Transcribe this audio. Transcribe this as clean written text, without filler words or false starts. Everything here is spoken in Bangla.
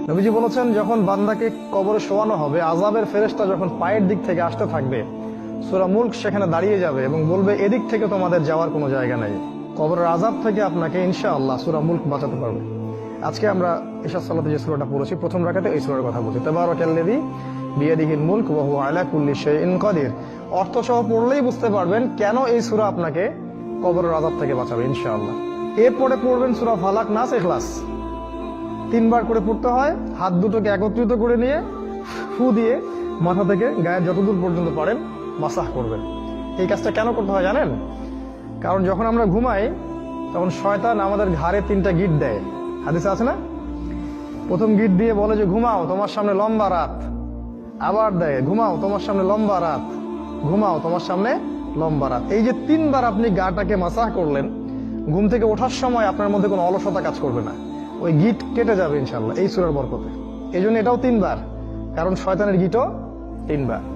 নবীজি বলেছেন, যখন বান্দাকে কবরে শোয়ানো হবে, আযাবের ফেরেশতা যখন পায়ের দিক থেকে আসতে থাকবে, সূরা মুলক সেখানে দাঁড়িয়ে যাবে এবং বলবে, এদিক থেকে তোমাদের যাওয়ার কোনো জায়গা নেই। কবরের আযাব থেকে আপনাকে ইনশাআল্লাহ সূরা মুলক বাঁচাতে পারবে। আজকে আমরা ইশা সালাতে যে সূরাটা পড়েছি, প্রথম রাকাতে এই সূরার কথা বলছি, তাবারাকাল্লাযী বিয়াদিহিল মুলক ওয়া হুয়া আলা কুল্লি শাইইন কাদির। অর্থ সহ পড়লেই বুঝতে পারবেন কেন এই সূরা আপনাকে কবরের আযাব থেকে বাঁচাবে ইনশাআল্লাহ। এরপরে পড়বেন সূরা ফালাক, নাস, ইখলাস। 3 বার করে পড়তে হয়। হাত দুটোকে একত্রিত করে নিয়ে ফু দিয়ে মাথা থেকে গায়ের যতদূর পর্যন্ত পারেন মাসাহ করবেন। এই কাজটা কেন করতে হয় জানেন? কারণ যখন আমরা ঘুমাই তখন শয়তান আমাদের ঘাড়ে 3টা গিট দেয়, হাদিসে আছে না? প্রথম গিট দিয়ে বলে যে ঘুমাও, তোমার সামনে লম্বা রাত। আবার দেয়, ঘুমাও, তোমার সামনে লম্বা রাত, ঘুমাও, তোমার সামনে লম্বা রাত। এই যে 3 বার আপনি গাটাকে মাসাহ করলেন, ঘুম থেকে ওঠার সময় আপনার মধ্যে কোনো অলসতা কাজ করবে না, ওই গিট কেটে যাবে ইনশাআল্লাহ এই সূরার বরকতে। এই জন্য এটাও 3 বার, কারণ শয়তানের গিটও 3 বার।